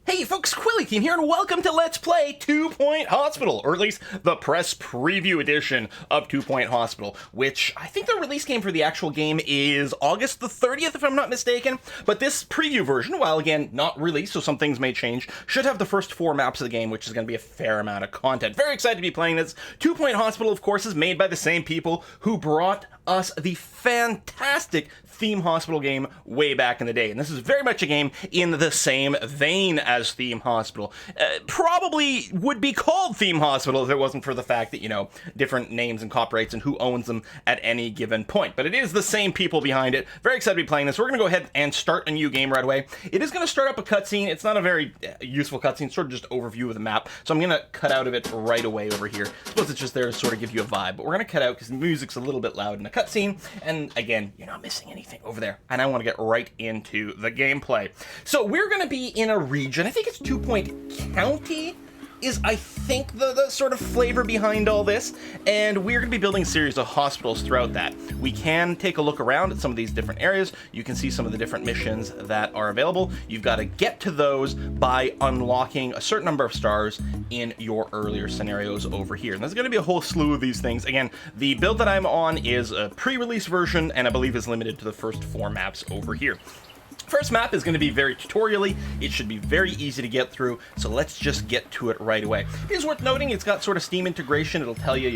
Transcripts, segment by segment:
Hey folks, Quilly Team here, and welcome to Let's Play 2 Point Hospital, or at least the press preview edition of 2 Point Hospital, which I think the release game for the actual game is August the 30th, if I'm not mistaken. But this preview version, while again not released, so some things may change, should have the first 4 maps of the game, which is going to be a fair amount of content. Very excited to be playing this. 2 Point Hospital, of course, is made by the same people who brought us the fantastic Theme Hospital game way back in the day, and this is very much a game in the same vein as Theme Hospital. Probably would be called Theme Hospital if it wasn't for the fact that, you know, different names and copyrights and who owns them at any given point, but it is the same people behind it. Very excited to be playing this. We're going to go ahead and start a new game right away. It is going to start up a cutscene. It's not a very useful cutscene, sort of just overview of the map, so I'm going to cut out of it right away over here. I suppose it's just there to sort of give you a vibe, but we're going to cut out because the music's a little bit loud in a cutscene, and again, you're not missing anything over there, and I want to get right into the gameplay. So we're going to be in a region, I think it's 2 Point County is, I think, the sort of flavor behind all this, and we're going to be building a series of hospitals throughout that. We can take a look around at some of these different areas. You can see some of the different missions that are available. You've got to get to those by unlocking a certain number of stars in your earlier scenarios over here. And there's going to be a whole slew of these things. Again, the build that I'm on is a pre-release version, and I believe is limited to the first 4 maps over here. First map is going to be very tutorially. It should be very easy to get through, so let's just get to it right away. It is worth noting it's got sort of Steam integration. It'll tell you,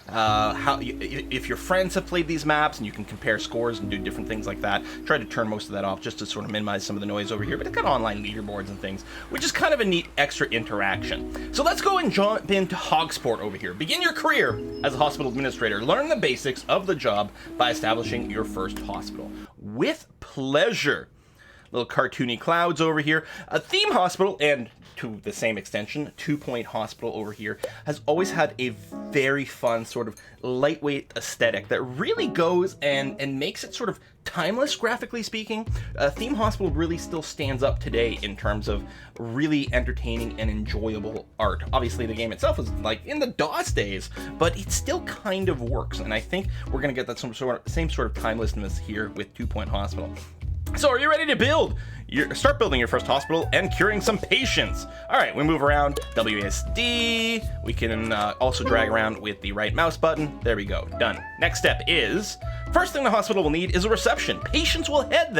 if your friends have played these maps, and you can compare scores and do different things like that. Try to turn most of that off just to sort of minimize some of the noise over here, but it's got online leaderboards and things, which is kind of a neat extra interaction. So let's go and jump into Hogsport over here. Begin your career as a hospital administrator. Learn the basics of the job by establishing your first hospital. With pleasure. Little cartoony clouds over here. A Theme Hospital, and to the same extension, 2 Point Hospital over here, has always had a very fun sort of lightweight aesthetic that really goes and makes it sort of timeless, graphically speaking. Theme Hospital really still stands up today in terms of really entertaining and enjoyable art. Obviously, the game itself is like in the DOS days, but it still kind of works, and I think we're going to get that same sort of timelessness here with 2 Point Hospital. So are you ready to start building your first hospital and curing some patients? All right, we move around WASD. We can also drag around with the right mouse button. There we go, done. Next step is, first thing the hospital will need is a reception. Patients will head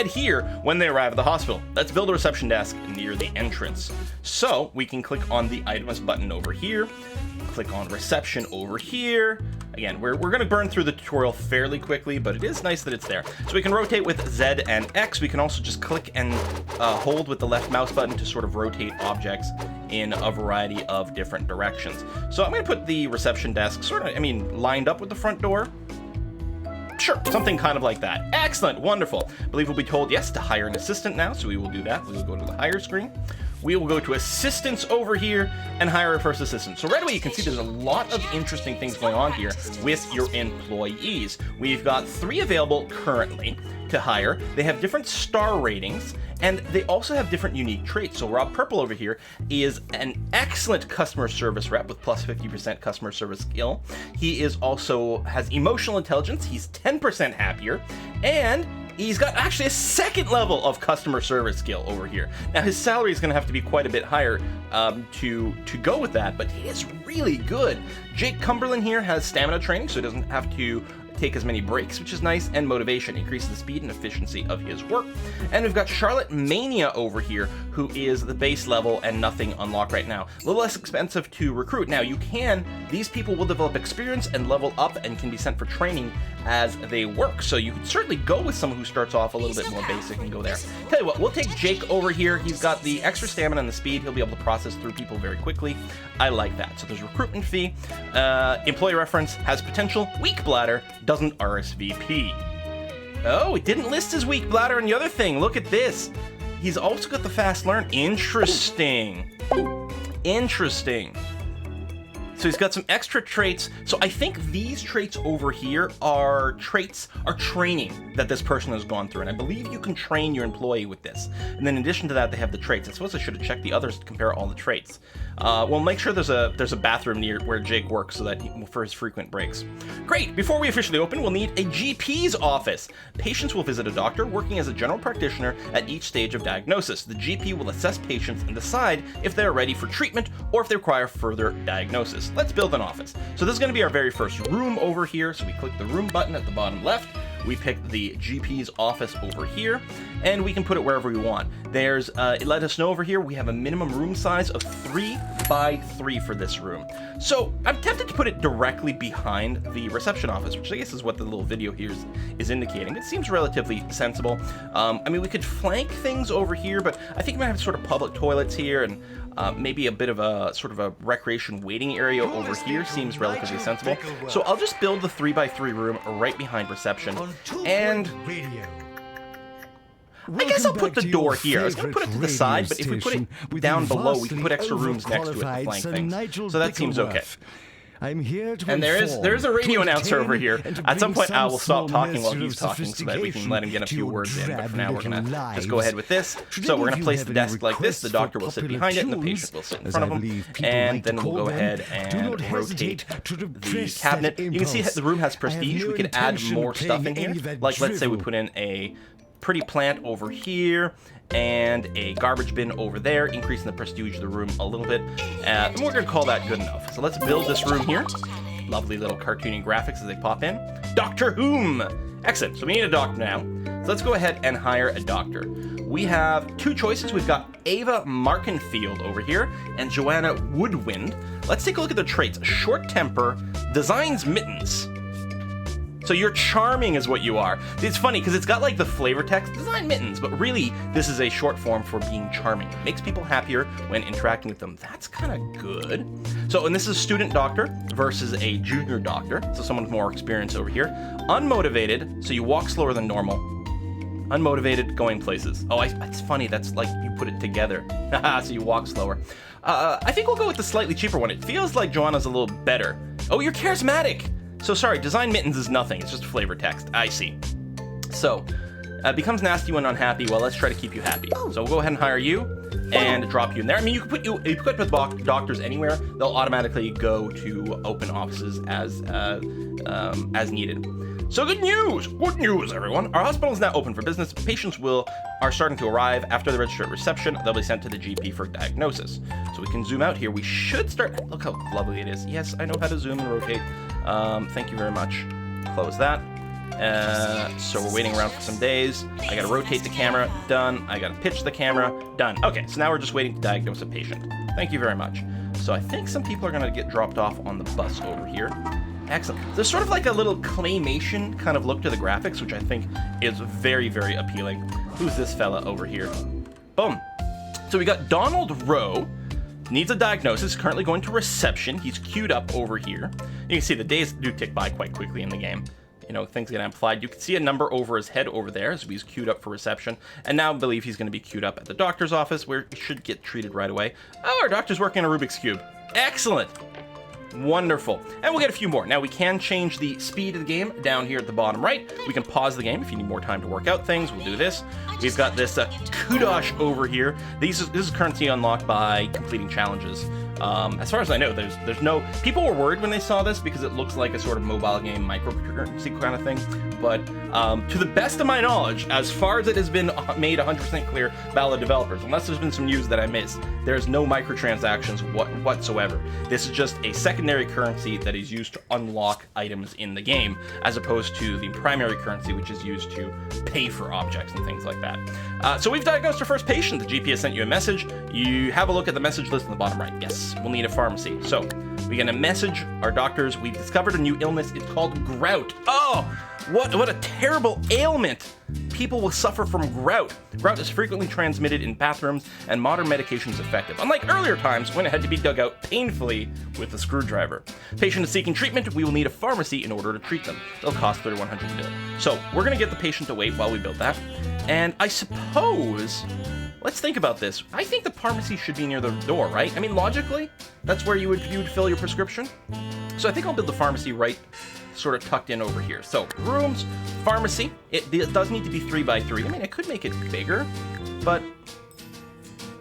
here when they arrive at the hospital. Let's build a reception desk near the entrance. So we can click on the items button over here, click on reception over here. Again, we're going to burn through the tutorial fairly quickly, but it is nice that it's there. So we can rotate with Z and X. We can also just click and hold with the left mouse button to sort of rotate objects in a variety of different directions. So I'm going to put the reception desk lined up with the front door. Sure, something kind of like that. Excellent, wonderful. I believe we'll be told yes to hire an assistant now, so we will do that. We will go to the hire screen. We will go to assistants over here and hire our first assistant. So right away you can see there's a lot of interesting things going on here with your employees. We've got 3 available currently to hire. They have different star ratings, and they also have different unique traits. So Rob Purple over here is an excellent customer service rep with plus 50% customer service skill. He is also has emotional intelligence. He's 10% happier, and he's got actually a 2nd level of customer service skill over here. Now his salary is going to have to be quite a bit higher to go with that, but he is really good. Jake Cumberland here has stamina training, so he doesn't have to take as many breaks, which is nice, and motivation increases the speed and efficiency of his work. And we've got Charlotte Mania over here, who is the base level and nothing unlocked right now. A little less expensive to recruit. Now these people will develop experience and level up and can be sent for training as they work. So you could certainly go with someone who starts off a little bit more basic and go there. Tell you what, we'll take Jake over here. He's got the extra stamina and the speed. He'll be able to process through people very quickly. I like that. So there's recruitment fee. Employee reference has potential. Weak bladder doesn't RSVP. Oh, it didn't list his weak bladder and the other thing. Look at this. He's also got the fast learn. Interesting. So he's got some extra traits. So I think these traits over here are training that this person has gone through. And I believe you can train your employee with this. And then in addition to that, they have the traits. I suppose I should have checked the others to compare all the traits. We'll make sure there's a bathroom near where Jake works so that for his frequent breaks. Great. Before we officially open, we'll need a GP's office. Patients will visit a doctor working as a general practitioner at each stage of diagnosis. The GP will assess patients and decide if they are ready for treatment or if they require further diagnosis. Let's build an office. So this is going to be our very first room over here. So we click the room button at the bottom left. We pick the GP's office over here, and we can put it wherever we want. There's, it let us know over here, we have a minimum room size of 3 by 3 for this room. So I'm tempted to put it directly behind the reception office, which I guess is what the little video here is indicating. It seems relatively sensible. I mean, we could flank things over here, but I think we might have sort of public toilets here, and maybe a bit of a sort of a recreation waiting area over here seems relatively sensible. So I'll just build the 3 by 3 room right behind reception. And I guess I'll put the door here. I was going to put it to the side, but if we put it down below, we can put extra rooms next to it to flank things. So that seems okay. I'm here to and there's a radio announcer over here. At some point, I will stop talking while he's talking so that we can let him get a few words in. But for now, we're going to just go ahead with this. So we're going to place the desk like this. The doctor will sit behind it, and the patient will sit in front of him. And then we'll go ahead and rotate the cabinet. You can see the room has prestige. We can add more stuff in here. Like, let's say we put in a pretty plant over here and a garbage bin over there, increasing the prestige of the room a little bit. And we're going to call that good enough. So let's build this room here. Lovely little cartoony graphics as they pop in. Doctor Whom! Excellent. So we need a doctor now. So let's go ahead and hire a doctor. We have 2 choices. We've got Ava Markenfield over here and Joanna Woodwind. Let's take a look at their traits. Short temper, designs mittens. So you're charming is what you are. It's funny because it's got like the flavor text, design mittens, but really this is a short form for being charming. It makes people happier when interacting with them. That's kind of good. So, and this is a student doctor versus a junior doctor. So someone with more experience over here. Unmotivated, so you walk slower than normal. Unmotivated, going places. Oh, it's funny. That's like you put it together. So you walk slower. I think we'll go with the slightly cheaper one. It feels like Joanna's a little better. Oh, you're charismatic. So sorry, design mittens is nothing. It's just flavor text. I see. So, becomes nasty when unhappy. Well, let's try to keep you happy. So we'll go ahead and hire you and drop you in there. I mean, you can put with doctors anywhere. They'll automatically go to open offices as needed. So good news, everyone. Our hospital is now open for business. Patients are starting to arrive. After they register at reception, they'll be sent to the GP for diagnosis. So we can zoom out here. We should start. Look how lovely it is. Yes, I know how to zoom and rotate. Thank you very much. Close that. So we're waiting around for some days. I gotta rotate the camera. Done. I gotta pitch the camera. Done. Okay, so now we're just waiting to diagnose a patient. Thank you very much. So I think some people are gonna get dropped off on the bus over here. Excellent. There's sort of like a little claymation kind of look to the graphics, which I think is very, very appealing. Who's this fella over here? Boom. So we got Donald Rowe. Needs a diagnosis, currently going to reception. He's queued up over here. You can see the days do tick by quite quickly in the game. You know, things get amplified. You can see a number over his head over there, so he's queued up for reception. And now I believe he's going to be queued up at the doctor's office, where he should get treated right away. Oh, our doctor's working on a Rubik's Cube. Excellent. Wonderful. And we'll get a few more. Now we can change the speed of the game down here at the bottom right. We can pause the game if you need more time to work out things. We'll do this. We've got this kudosh over here. This is currency unlocked by completing challenges. As far as I know, there's no... People were worried when they saw this because it looks like a sort of mobile game microcurrency kind of thing. But to the best of my knowledge, as far as it has been made 100% clear by the developers, unless there's been some news that I missed, there's no microtransactions whatsoever. This is just a secondary currency that is used to unlock items in the game, as opposed to the primary currency, which is used to pay for objects and things like that. So we've diagnosed our first patient. The GP has sent you a message. You have a look at the message list in the bottom right. Yes, we'll need a pharmacy. So we're going to message our doctors. We've discovered a new illness. It's called grout. Oh, what a terrible ailment. People will suffer from grout. Grout is frequently transmitted in bathrooms, and modern medication is effective, unlike earlier times when it had to be dug out painfully with a screwdriver. Patient is seeking treatment. We will need a pharmacy in order to treat them. It'll cost $3,100 to build. So we're going to get the patient to wait while we build that. And I suppose... let's think about this. I think the pharmacy should be near the door, right? I mean, logically, that's where you would fill your prescription. So I think I'll build the pharmacy right sort of tucked in over here. So rooms, pharmacy. It does need to be 3x3. I mean, I could make it bigger, but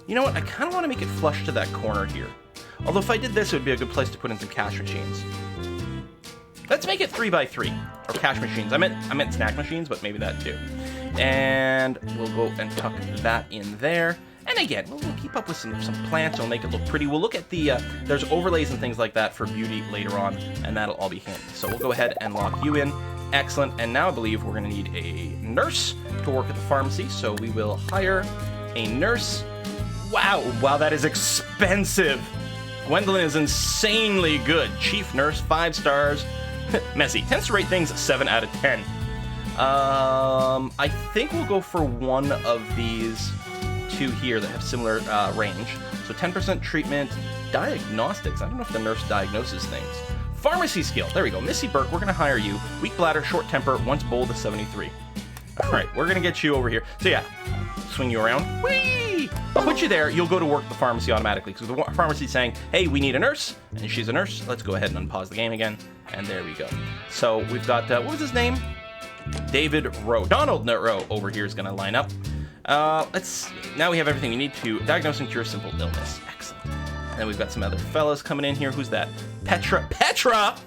you know what? I kind of want to make it flush to that corner here. Although if I did this, it would be a good place to put in some cash machines. Let's make it 3x3, or cash machines. I meant snack machines, but maybe that too. And we'll go and tuck that in there. And again, we'll keep up with some plants. We'll make it look pretty. We'll look at the, there's overlays and things like that for beauty later on, and that'll all be handy. So we'll go ahead and lock you in. Excellent. And now I believe we're going to need a nurse to work at the pharmacy. So we will hire a nurse. Wow, that is expensive. Gwendolyn is insanely good. Chief nurse, 5 stars. Messy. Tends to rate things 7 out of 10. I think we'll go for one of these two here that have similar range. So 10% treatment, diagnostics. I don't know if the nurse diagnoses things. Pharmacy skill. There we go. Missy Burke, we're going to hire you. Weak bladder, short temper, once bold is 73. All right, we're going to get you over here. So yeah, swing you around. Whee! I'll put you there. You'll go to work at the pharmacy automatically because the pharmacy's saying, hey, we need a nurse, and she's a nurse. Let's go ahead and unpause the game again. And there we go. So we've got, what was his name? David Rowe. Donald Rowe over here is going to line up. Now we have everything we need to diagnose and cure simple illness. Excellent. And then we've got some other fellas coming in here. Who's that? Petra!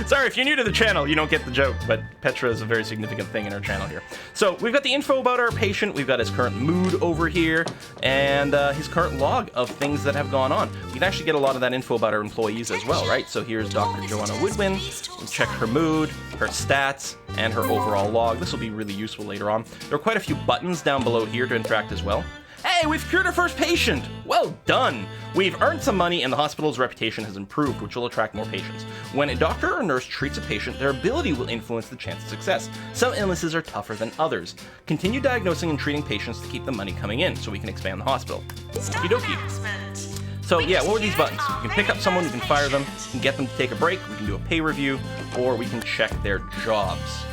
Sorry, if you're new to the channel, you don't get the joke, but Petra is a very significant thing in our channel here. So we've got the info about our patient, we've got his current mood over here, and his current log of things that have gone on. We can actually get a lot of that info about our employees as well, right? So here's Dr. Joanna Woodwin. We'll check her mood, her stats, and her overall log. This will be really useful later on. There are quite a few buttons down below here to interact as well. Hey, we've cured our first patient! Well done! We've earned some money and the hospital's reputation has improved, which will attract more patients. When a doctor or nurse treats a patient, their ability will influence the chance of success. Some illnesses are tougher than others. Continue diagnosing and treating patients to keep the money coming in so we can expand the hospital. Okie dokie. So yeah, what were these buttons? We can pick up someone, we can fire them, we can get them to take a break, we can do a pay review, or we can check their jobs.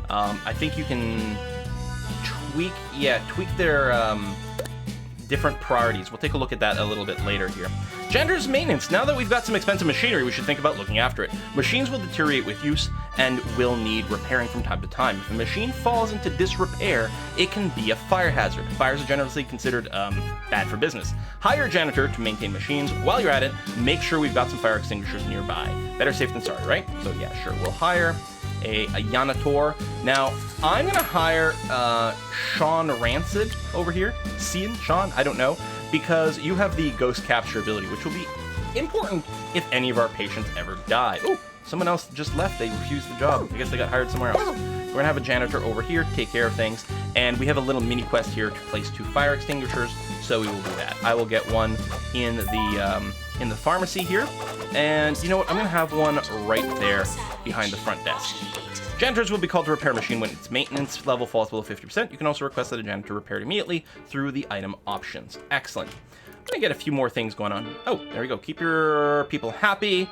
I think you can tweak their different priorities. We'll take a look at that a little bit later here. Janitor's maintenance. Now that we've got some expensive machinery, we should think about looking after it. Machines will deteriorate with use and will need repairing from time to time. If a machine falls into disrepair, it can be a fire hazard. Fires are generally considered bad for business. Hire a janitor to maintain machines. While you're at it, make sure we've got some fire extinguishers nearby. Better safe than sorry, right? So yeah, sure, we'll hire a janitor. Now, I'm gonna hire Sean Rancid over here. Sean, I don't know, because you have the ghost capture ability, which will be important if any of our patients ever die. Oh, someone else just left. They refused the job. I guess they got hired somewhere else. We're gonna have a janitor over here to take care of things, and we have a little mini quest here to place 2 fire extinguishers, so we will do that. I will get one in the pharmacy here, and you know what? I'm gonna have one right there behind the front desk. Janitors will be called to repair a machine when its maintenance level falls below 50%. You can also request that a janitor repair it immediately through the item options. Excellent. I'm gonna get a few more things going on. Oh, there we go. Keep your people happy.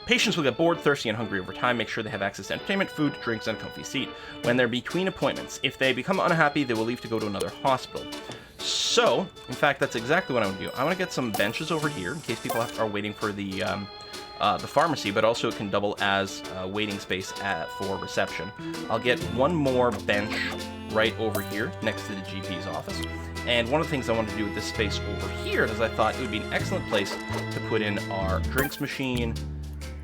Patients will get bored, thirsty, and hungry over time. Make sure they have access to entertainment, food, drinks, and a comfy seat when they're between appointments. If they become unhappy, they will leave to go to another hospital. So, in fact, that's exactly what I want to do. I want to get some benches over here in case people are waiting for the pharmacy, but also it can double as waiting space for reception. I'll get one more bench right over here next to the GP's office. And one of the things I wanted to do with this space over here is I thought it would be an excellent place to put in our drinks machine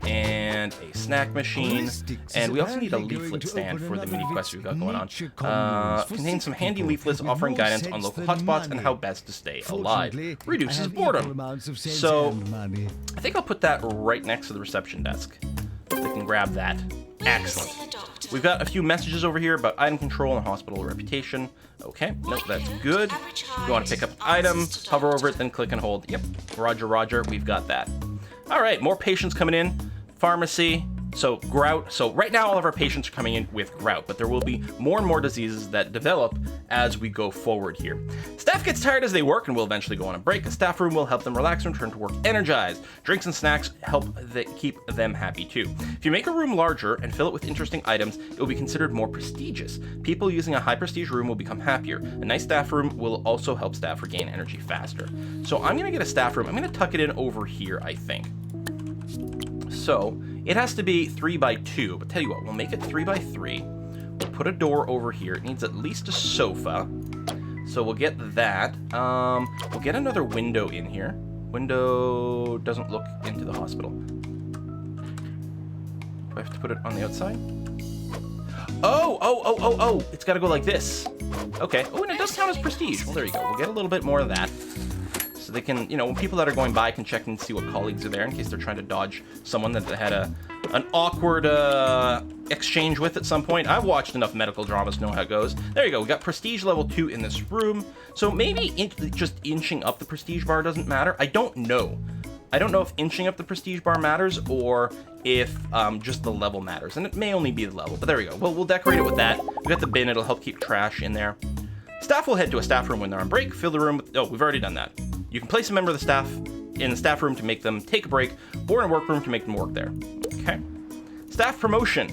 and a snack machine, and we also need a leaflet stand for the mini quest we've got going on. Contains some handy leaflets offering guidance on local hotspots and how best to stay alive. Reduces boredom. So I think I'll put that right next to the reception desk. They can grab that. Excellent. We've got a few messages over here about item control and hospital reputation. Okay, nope, that's good. You want to pick up an item, hover over it, then click and hold. Yep, roger, roger, we've got that. All right, more patients coming in. Pharmacy, so grout. So right now all of our patients are coming in with grout, but there will be more and more diseases that develop as we go forward here. Staff gets tired as they work and will eventually go on a break. A staff room will help them relax and return to work energized. Drinks and snacks help keep them happy too. If you make a room larger and fill it with interesting items, it will be considered more prestigious. People using a high prestige room will become happier. A nice staff room will also help staff regain energy faster. So I'm going to get a staff room. I'm going to tuck it in over here, I think. So it has to be 3 by 2, but tell you what, we'll make it 3 by 3. We'll put a door over here. It needs at least a sofa. So we'll get that. We'll get another window in here. Window doesn't look into the hospital. Do I have to put it on the outside? Oh, it's got to go like this. Okay. Oh, and it does count as prestige. Well, there you go. We'll get a little bit more of that. So they can, when people that are going by can check and see what colleagues are there in case they're trying to dodge someone that they had an awkward exchange with at some point. I've watched enough medical dramas to know how it goes. There you go. We got prestige level 2 in this room. So maybe just inching up the prestige bar doesn't matter. I don't know. I don't know if inching up the prestige bar matters or if just the level matters. And it may only be the level, but there we go. We'll decorate it with that. We got the bin. It'll help keep trash in there. Staff will head to a staff room when they're on break. Fill the room with... Oh, we've already done that. You can place a member of the staff in the staff room to make them take a break, or in a workroom to make them work there. Okay. Staff promotion.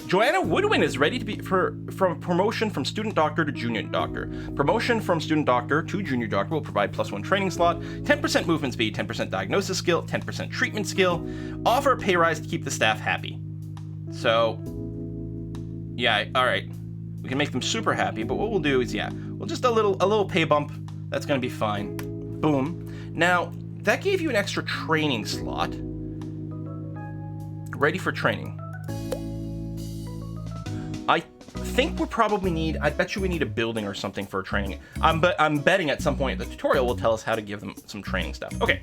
Joanna Woodwin is ready to be from promotion from student doctor to junior doctor. Promotion from student doctor to junior doctor will provide +1 training slot, 10% movement speed, 10% diagnosis skill, 10% treatment skill. Offer a pay rise to keep the staff happy. So, yeah, all right. We can make them super happy, but what we'll do is, we'll just a little pay bump. That's going to be fine. Boom. Now, that gave you an extra training slot. Ready for training. I think we probably need, I bet you we need a building or something for training. I'm betting at some point the tutorial will tell us how to give them some training stuff. Okay.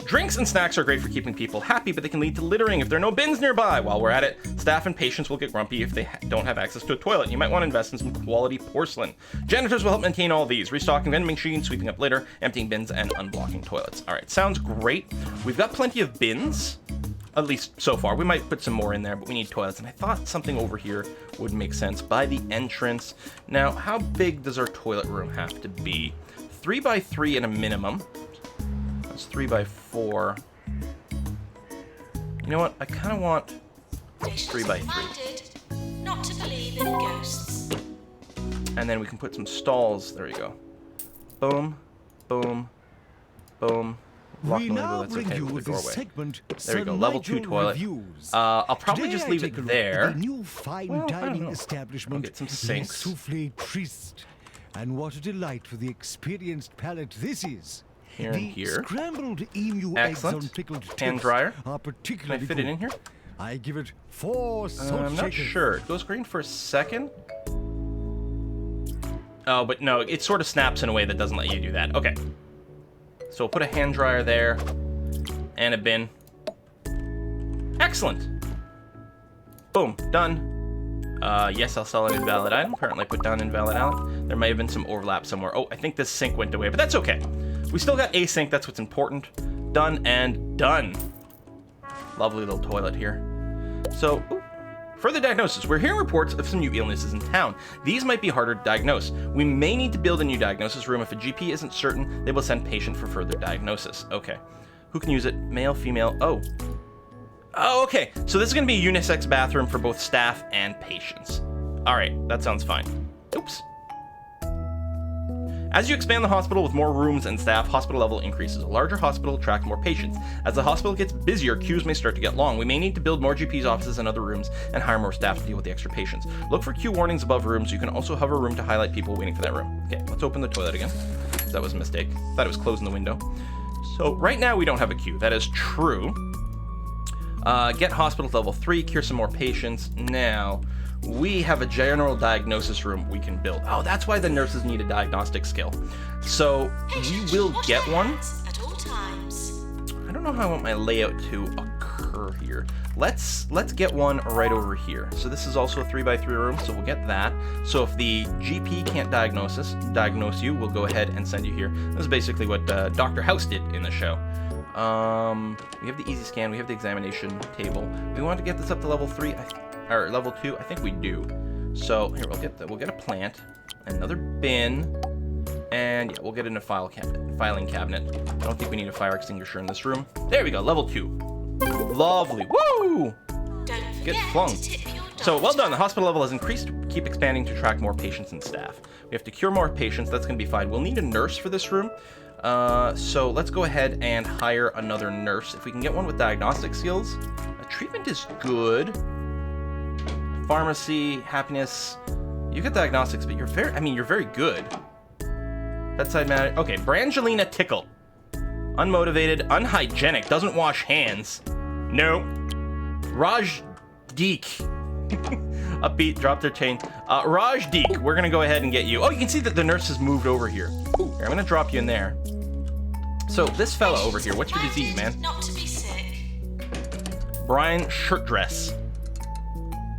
Drinks and snacks are great for keeping people happy, but they can lead to littering if there are no bins nearby. While we're at it, staff and patients will get grumpy if they don't have access to a toilet. You might want to invest in some quality porcelain. Janitors will help maintain all these, restocking vending machines, sweeping up litter, emptying bins, and unblocking toilets. All right, sounds great. We've got plenty of bins, at least so far. We might put some more in there, but we need toilets, and I thought something over here would make sense by the entrance. Now, how big does our toilet room have to be? 3 by 3 at a minimum. That's 3 by 4. You know what? I kind of want 3 by 3. Not to believe in ghosts. And then we can put some stalls. There you go. Boom, boom, boom. We now bring you the segment. There we go. Level 2 toilet. I'll probably just leave it there. The new fine dining establishment. I'll get some sinks. Souffle Triste. And what a delight for the experienced palate this is. Here and here. Scrambled emu eggs on pickled hand dryer. Are particularly Can I fit it in here? I give it 4 salt I'm not sure. It goes green for a second. Oh, but no, it sort of snaps in a way that doesn't let you do that. Okay. So we'll put a hand dryer there and a bin. Excellent. Boom, done. Yes, I'll sell an invalid item. Apparently I put down invalid item. There may have been some overlap somewhere. Oh, I think this sink went away, but that's okay. We still got a sink, that's what's important. Done and done. Lovely little toilet here. So, further diagnosis. We're hearing reports of some new illnesses in town. These might be harder to diagnose. We may need to build a new diagnosis room. If a GP isn't certain, they will send patient for further diagnosis. Okay. Who can use it? Male, female? Oh, okay. So this is going to be a unisex bathroom for both staff and patients. All right, that sounds fine. Oops. As you expand the hospital with more rooms and staff, hospital level increases. A larger hospital attracts more patients. As the hospital gets busier, queues may start to get long. We may need to build more GPs' offices and other rooms and hire more staff to deal with the extra patients. Look for queue warnings above rooms. You can also hover a room to highlight people waiting for that room. Okay, let's open the toilet again. That was a mistake. Thought it was closing the window. So right now we don't have a queue. That is true. Get hospital to level 3, cure some more patients. Now, we have a general diagnosis room we can build. Oh, that's why the nurses need a diagnostic skill. So we will get one. At all times. I don't know how I want my layout to occur here. Let's get one right over here. So this is also a 3 by 3 room, so we'll get that. So if the GP can't diagnose you, we'll go ahead and send you here. This is basically what Dr. House did in the show. We have the easy scan, we have the examination table. We want to get this up to level 3, or level 2, I think we do. So here, we'll get a plant. Another bin. And yeah, we'll get in a filing cabinet. I don't think we need a fire extinguisher in this room. There we go, level 2. Lovely. Woo! Don't Get forget flung. to tip your So well doctor. done. The hospital level has increased. Keep expanding to attract more patients and staff. We have to cure more patients. That's going to be fine. We'll need a nurse for this room. So let's go ahead and hire another nurse. If we can get one with diagnostic skills. Treatment is good. Pharmacy, happiness. You get diagnostics, but you're very good. Bedside matter. Okay, Brangelina Tickle. Unmotivated, unhygienic, doesn't wash hands. No. Raj Deek. Upbeat, drop their chain. Raj Deek, we're gonna go ahead and get you. Oh, you can see that the nurse has moved over here. Here, I'm gonna drop you in there. So this fella over here, what's your disease, man? Not to be sick. Brian Shirtdress.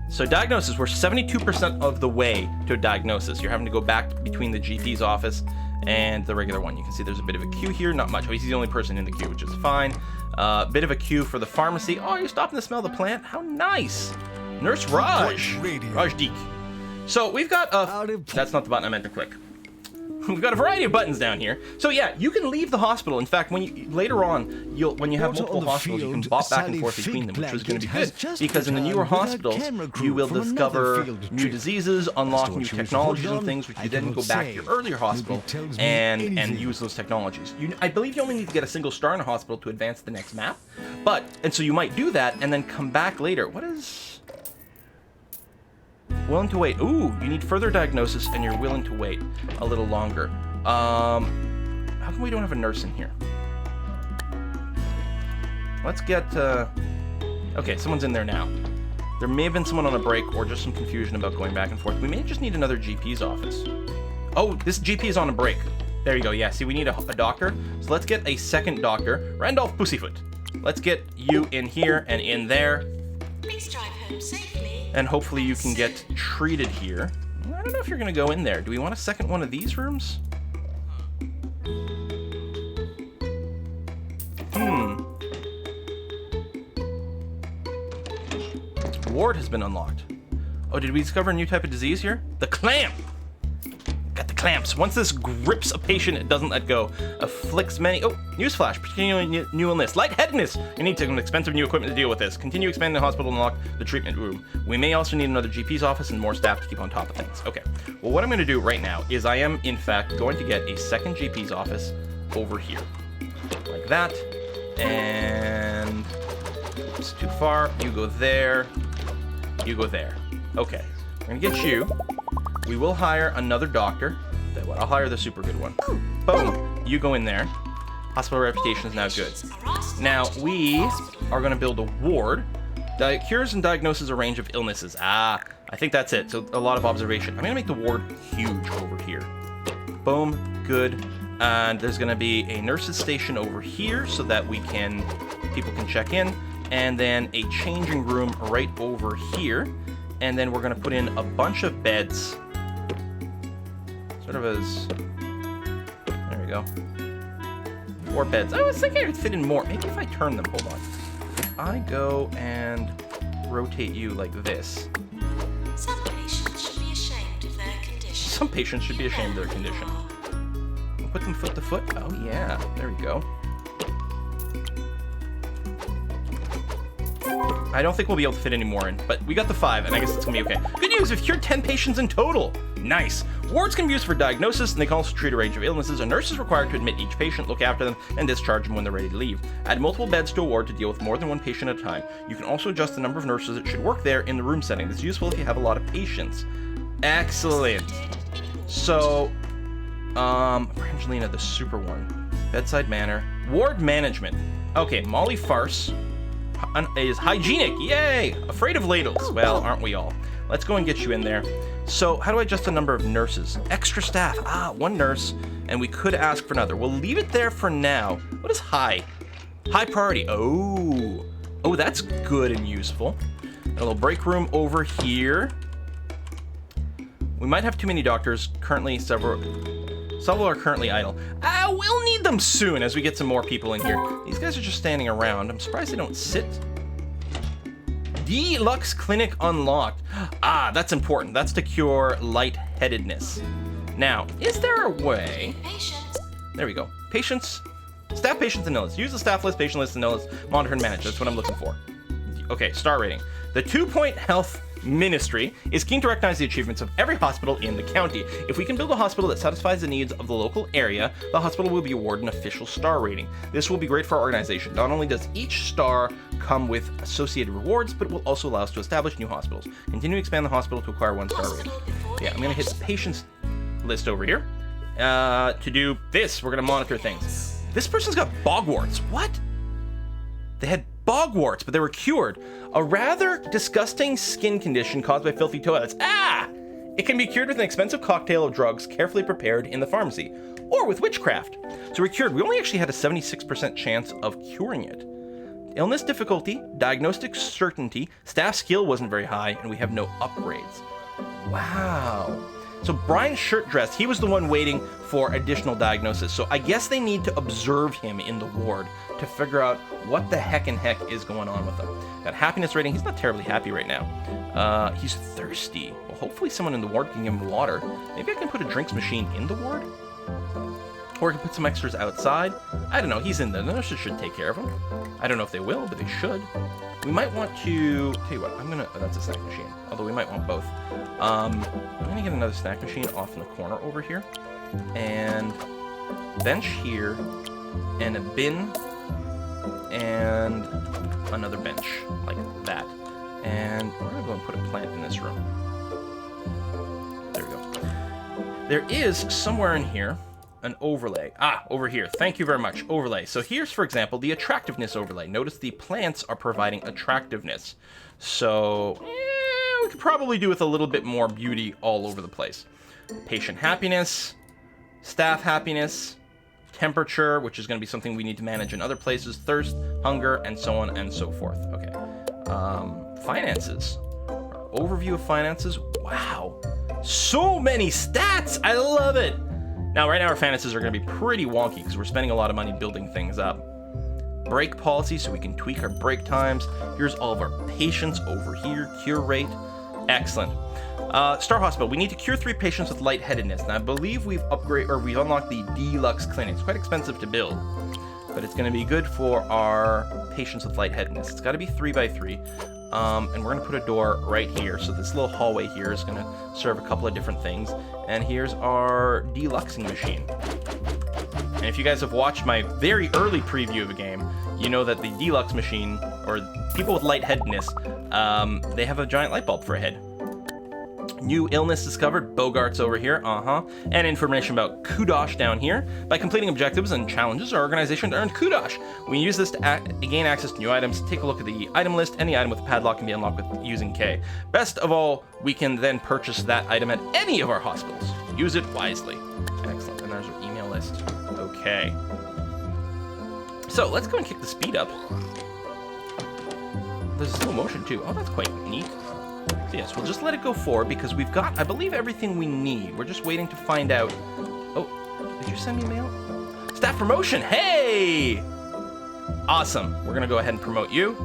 So diagnosis, we're 72% of the way to a diagnosis. You're having to go back between the GP's office and the regular one. You can see there's a bit of a queue here, not much. Oh, he's the only person in the queue, which is fine. Bit of a queue for the pharmacy. Oh, you're stopping to smell the plant? How nice. Nurse Raj. Raj Deek. So we've got that's not the button I meant to click. We've got a variety of buttons down here. So yeah, you can leave the hospital. In fact, later on, when you have multiple hospitals, you can bop back and forth between them, which is going to be good. Because in the newer hospitals, you will discover new diseases, unlock new technologies and things, which you then go back to your earlier hospital and use those technologies. I believe you only need to get a single star in a hospital to advance the next map. And so you might do that and then come back later. What is... Willing to wait. Ooh, you need further diagnosis and you're willing to wait a little longer. How come we don't have a nurse in here? Let's get... Okay, someone's in there now. There may have been someone on a break or just some confusion about going back and forth. We may just need another GP's office. Oh, this GP is on a break. There you go. Yeah, see, we need a doctor. So let's get a second doctor. Randolph Pussyfoot. Let's get you in here and in there. Please drive home safely. And hopefully you can get treated here. I don't know if you're going to go in there. Do we want a second one of these rooms? Ward has been unlocked. Oh, did we discover a new type of disease here? The clamp! Got the clamps. Once this grips a patient, it doesn't let go. Afflicts many... Oh, newsflash. Continuing new illness. Lightheadedness. You need some expensive new equipment to deal with this. Continue expanding the hospital and unlock the treatment room. We may also need another GP's office and more staff to keep on top of things. Okay. Well, what I'm going to do right now is I am, in fact, going to get a second GP's office over here. Like that. And... Oops, too far. You go there. You go there. Okay. We're going to get you. We will hire another doctor. I'll hire the super good one. Boom. You go in there. Hospital reputation is now good. Now, we are going to build a ward. Cures and diagnoses a range of illnesses. I think that's it. So a lot of observation. I'm going to make the ward huge over here. Boom. Good. And there's going to be a nurse's station over here so that people can check in. And then a changing room right over here. And then we're going to put in a bunch of beds. Sort of as... There we go. 4 beds. I was thinking I could fit in more. Maybe if I turn them. Hold on. If I go and rotate you like this. Some patients should be ashamed of their condition. Some patients should be ashamed of their condition. We'll put them foot to foot. Oh, yeah. There we go. I don't think we'll be able to fit any more in, but we got the 5, and I guess it's gonna be okay. Good news, we've cured 10 patients in total. Nice. Wards can be used for diagnosis, and they can also treat a range of illnesses. A nurse is required to admit each patient, look after them, and discharge them when they're ready to leave. Add multiple beds to a ward to deal with more than one patient at a time. You can also adjust the number of nurses that should work there in the room setting. This is useful if you have a lot of patients. Excellent. So, Brangelina, the super one. Bedside manner. Ward management. Okay, Molly Farce is hygienic. Yay! Afraid of ladles. Well, aren't we all? Let's go and get you in there. So, how do I adjust the number of nurses? Extra staff. 1 nurse, and we could ask for another. We'll leave it there for now. What is high? High priority. Oh, that's good and useful. A little break room over here. We might have too many doctors. Currently, several are currently idle. We'll need them soon as we get some more people in here. These guys are just standing around. I'm surprised they don't sit. Deluxe clinic unlocked. That's important. That's to cure lightheadedness. Now, is there a way? Patients. There we go. Patients, staff, patients, and illness. Use the staff list, patient list, and illness. Monitor and manage. That's what I'm looking for. Okay, star rating. The 2 Point Health Ministry is keen to recognize the achievements of every hospital in the county. If we can build a hospital that satisfies the needs of the local area, the hospital will be awarded an official star rating. This will be great for our organization. Not only does each star come with associated rewards, but it will also allow us to establish new hospitals. Continue to expand the hospital to acquire 1-star rating. Yeah, I'm gonna hit the patients list over here. To do this, we're gonna monitor things. This person's got bogwarts. What? They had bogwarts, but they were cured. A rather disgusting skin condition caused by filthy toilets. Ah! It can be cured with an expensive cocktail of drugs carefully prepared in the pharmacy, or with witchcraft. So we're cured. We only actually had a 76% chance of curing it. Illness difficulty, diagnostic certainty, staff skill wasn't very high, and we have no upgrades. Wow. So Brian's shirt dress, he was the one waiting for additional diagnosis. So I guess they need to observe him in the ward to figure out what the heck is going on with him. Got happiness rating, he's not terribly happy right now. He's thirsty. Well, hopefully someone in the ward can give him water. Maybe I can put a drinks machine in the ward? Or I can put some extras outside. I don't know, he's in there. The nurses should take care of him. I don't know if they will, but they should. We might want to, tell you what, that's a snack machine. Although we might want both. I'm gonna get another snack machine off in the corner over here. And bench here, and a bin, and another bench, like that. And we're gonna go and put a plant in this room. There we go. There is somewhere in here an overlay. Ah, over here. Thank you very much. Overlay. So here's, for example, the attractiveness overlay. Notice the plants are providing attractiveness. So, we could probably do with a little bit more beauty all over the place. Patient happiness, staff happiness, temperature, which is going to be something we need to manage in other places, thirst, hunger, and so on and so forth. Okay. Finances. Overview of finances. Wow. So many stats. I love it. Now, right now, our finances are going to be pretty wonky because we're spending a lot of money building things up. Break policy, so we can tweak our break times. Here's all of our patients over here. Cure rate. Excellent. Star Hospital. We need to cure 3 patients with lightheadedness. Now, I believe we've unlocked the deluxe clinic. It's quite expensive to build, but it's going to be good for our patients with lightheadedness. It's got to be 3x3. And we're going to put a door right here. So this little hallway here is going to serve a couple of different things. And here's our deluxing machine. And if you guys have watched my very early preview of a game, you know that the deluxe machine, or people with lightheadedness, they have a giant light bulb for a head. New illness discovered, Bogart's over here, and information about Kudosh down here. By completing objectives and challenges, our organization earned Kudosh. We use this to gain access to new items. Take a look at the item list. Any item with a padlock can be unlocked with using K. Best of all, we can then purchase that item at any of our hospitals. Use it wisely. Excellent, and there's our email list. Okay. So, let's go and kick the speed up. There's slow motion too. Oh, that's quite neat. So yes, we'll just let it go forward because we've got, I believe, everything we need. We're just waiting to find out. Oh, did you send me mail? Staff promotion, hey! Awesome, we're gonna go ahead and promote you.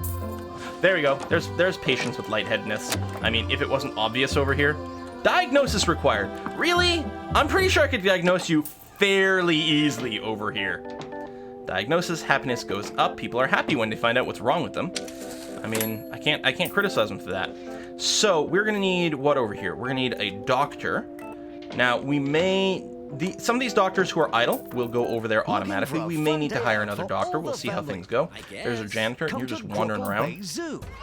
There we go, there's patients with lightheadedness. I mean, if it wasn't obvious over here. Diagnosis required. Really? I'm pretty sure I could diagnose you fairly easily over here. Diagnosis, happiness goes up. People are happy when they find out what's wrong with them. I mean, I can't criticize them for that. So we're gonna need what over here? We're gonna need a doctor. Now we may, some of these doctors who are idle will go over there automatically. We may need to hire another doctor. We'll see how things go. There's a janitor, and you're just wandering around,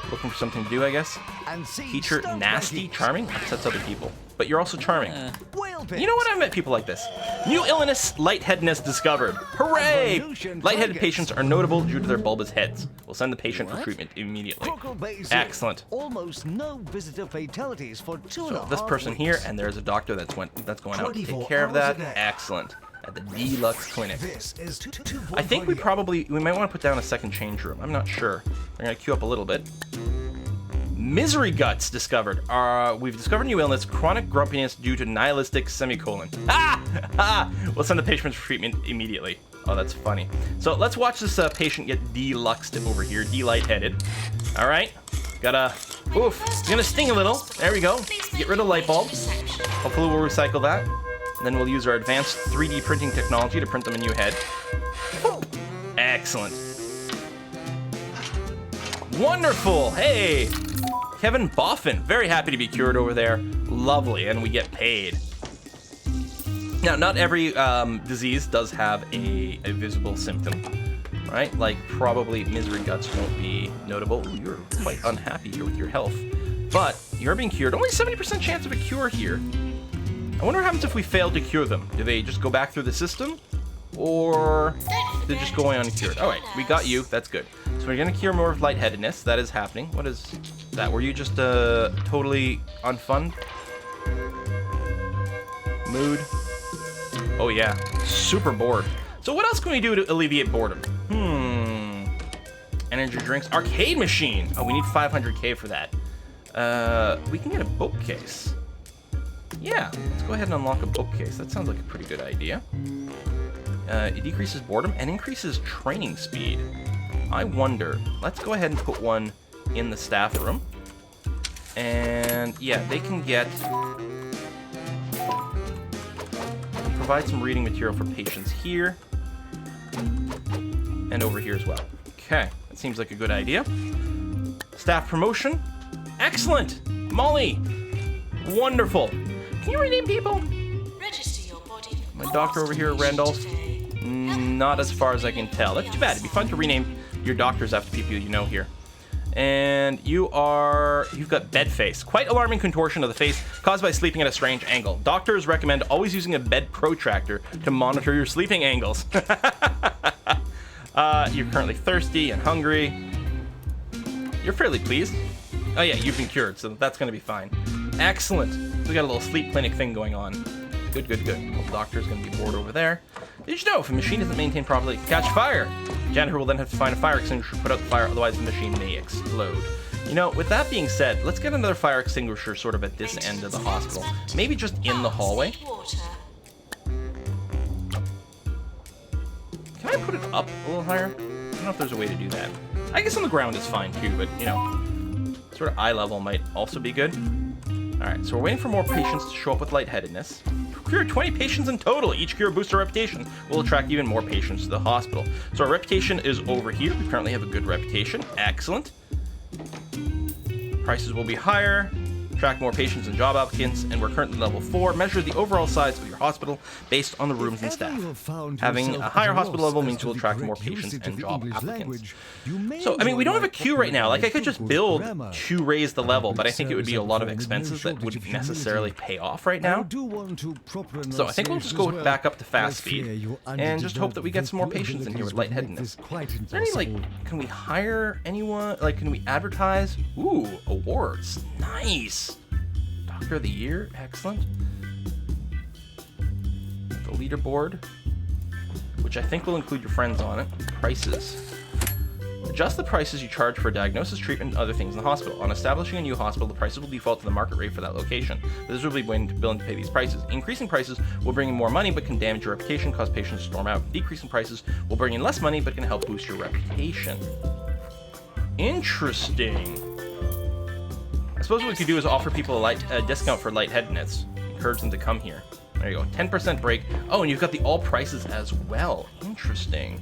looking for something to do, I guess. Teacher, nasty, charming, upsets other people. But you're also charming. You know what? I've met people like this. New illness, lightheadedness discovered. Hooray! Lightheaded patients are notable due to their bulbous heads. We'll send the patient for treatment immediately. Excellent. Almost no visitor fatalities for 2.5 So this person here, and there's a doctor that's going out to take care of that. Excellent. At the deluxe clinic. I think we might want to put down a second change room. I'm not sure. We're gonna queue up a little bit. Misery guts discovered. We've discovered new illness, chronic grumpiness due to nihilistic semicolon. We'll send the patient for treatment immediately. Oh, that's funny. So let's watch this patient get deluxed over here, de-lightheaded. All right, oof, it's gonna sting a little. There we go. Get rid of light bulb. Hopefully we'll recycle that. Then we'll use our advanced 3D printing technology to print them a new head. Excellent. Wonderful. Hey, Kevin Boffin. Very happy to be cured over there. Lovely. And we get paid. Now, not every disease does have a visible symptom, right? Like, probably misery guts won't be notable. Ooh, you're quite unhappy here with your health. But you're being cured. Only 70% chance of a cure here. I wonder what happens if we fail to cure them. Do they just go back through the system? Or do they just go away uncured? All right, we got you. That's good. So we're going to cure more of lightheadedness. That is happening. What is that? Were you just totally unfun? Mood? Oh, yeah. Super bored. So what else can we do to alleviate boredom? Energy drinks. Arcade machine. Oh, we need 500k for that. We can get a bookcase. Yeah, let's go ahead and unlock a bookcase. That sounds like a pretty good idea. It decreases boredom and increases training speed. I wonder. Let's go ahead and put one in the staff room. And yeah, they can get... provide some reading material for patients here. And over here as well. Okay, that seems like a good idea. Staff promotion. Excellent! Molly! Wonderful. Can you rename people? Register your body. My doctor over here, Randolph. Not as far as I can tell. That's too bad. It'd be fun to rename your doctors after people you know here. And you've got bed face. Quite alarming contortion of the face caused by sleeping at a strange angle. Doctors recommend always using a bed protractor to monitor your sleeping angles. You're currently thirsty and hungry. You're fairly pleased. Oh yeah, you've been cured, so that's gonna be fine. Excellent. We got a little sleep clinic thing going on. Good, good, good. The doctor's gonna be bored over there. Did you know if a machine isn't maintained properly, it can catch fire? The janitor will then have to find a fire extinguisher to put out the fire, otherwise the machine may explode. You know, with that being said, let's get another fire extinguisher sort of at this end of the hospital. Maybe just in the hallway. Can I put it up a little higher? I don't know if there's a way to do that. I guess on the ground is fine too, but you know, sort of eye level might also be good. Alright, so we're waiting for more patients to show up with lightheadedness. Cure 20 patients in total. Each cure boosts our reputation. Will attract even more patients to the hospital. So our reputation is over here. We currently have a good reputation. Excellent. Prices will be higher. Attract more patients and job applicants. And we're currently level 4. Measure the overall size of your hospital based on the rooms and staff. Having a higher hospital level means you'll attract more patients and job applicants. So, I mean, we don't have a queue right now. Like, I could just build to raise the level, but I think it would be a lot of expenses that wouldn't necessarily pay off right now. So I think we'll just go back up to fast speed and just hope that we get some more patients in here with lightheadedness. Is there any, like, can we hire anyone? Like, can we advertise? Ooh, awards. Nice. Doctor of the Year, excellent. The leaderboard, which I think will include your friends on it. Prices. Adjust the prices you charge for diagnosis, treatment, and other things in the hospital. On establishing a new hospital, the prices will default to the market rate for that location. This will be willing to pay these prices. Increasing prices will bring in more money, but can damage your reputation, cause patients to storm out. Decreasing prices will bring in less money, but can help boost your reputation. Interesting. I suppose what we could do is offer people a discount for lightheadedness. Encourage them to come here. There you go. 10% break. Oh, and you've got the all prices as well. Interesting.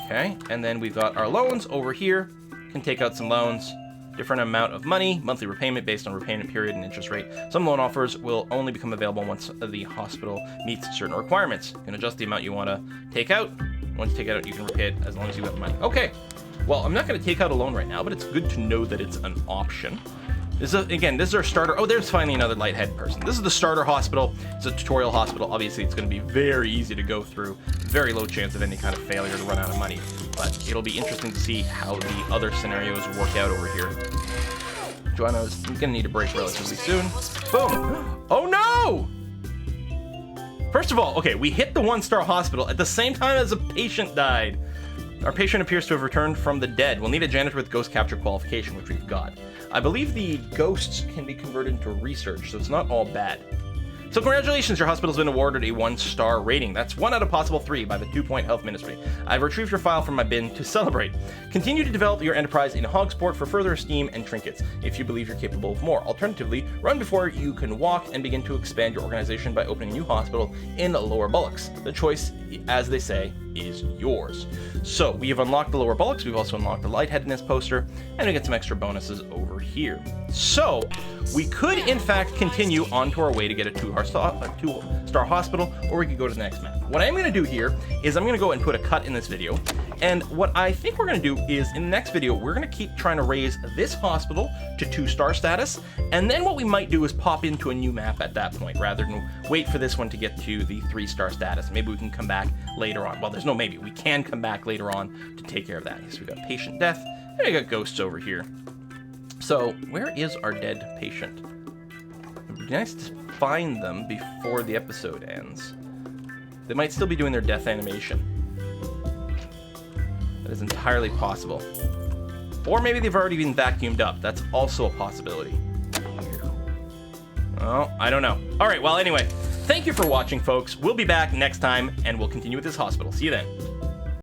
Okay, and then we've got our loans over here. Can take out some loans. Different amount of money, monthly repayment based on repayment period and interest rate. Some loan offers will only become available once the hospital meets certain requirements. You can adjust the amount you want to take out. Once you take it out, you can repay it as long as you have money. Okay. Well, I'm not going to take out a loan right now, but it's good to know that it's an option. This is our starter. Oh, there's finally another lightheaded person. This is the starter hospital. It's a tutorial hospital. Obviously, it's going to be very easy to go through. Very low chance of any kind of failure to run out of money. But it'll be interesting to see how the other scenarios work out over here. Joanna's going to need a break relatively soon. Boom. Oh, no! First of all, okay, we hit the one-star hospital at the same time as a patient died. Our patient appears to have returned from the dead. We'll need a janitor with ghost capture qualification, which we've got. I believe the ghosts can be converted into research, so it's not all bad. So congratulations, your hospital's been awarded a 1-star rating. That's 1 out of possible 3 by the 2-Point Health Ministry. I've retrieved your file from my bin to celebrate. Continue to develop your enterprise in Hogsport for further esteem and trinkets, if you believe you're capable of more. Alternatively, run before you can walk and begin to expand your organization by opening a new hospital in Lower Bullocks. The choice, as they say, is yours. So we have unlocked the Lower Bullocks, we've also unlocked the lightheadedness poster, and we get some extra bonuses over here. So we could in fact continue on to our way to get a 2-star hospital, or we could go to the next map. What I'm going to do here is I'm going to go and put a cut in this video, and what I think we're going to do is in the next video we're going to keep trying to raise this hospital to 2-star status, and then what we might do is pop into a new map at that point rather than wait for this one to get to the 3-star status. Maybe we can come back later on. Well, there's no maybe. We can come back later on to take care of that. So we got patient death, and we got ghosts over here. So where is our dead patient? It'd be nice to find them before the episode ends. They might still be doing their death animation. That is entirely possible. Or maybe they've already been vacuumed up. That's also a possibility. Oh, I don't know. All right, well, anyway, thank you for watching, folks. We'll be back next time, and we'll continue with this hospital. See you then.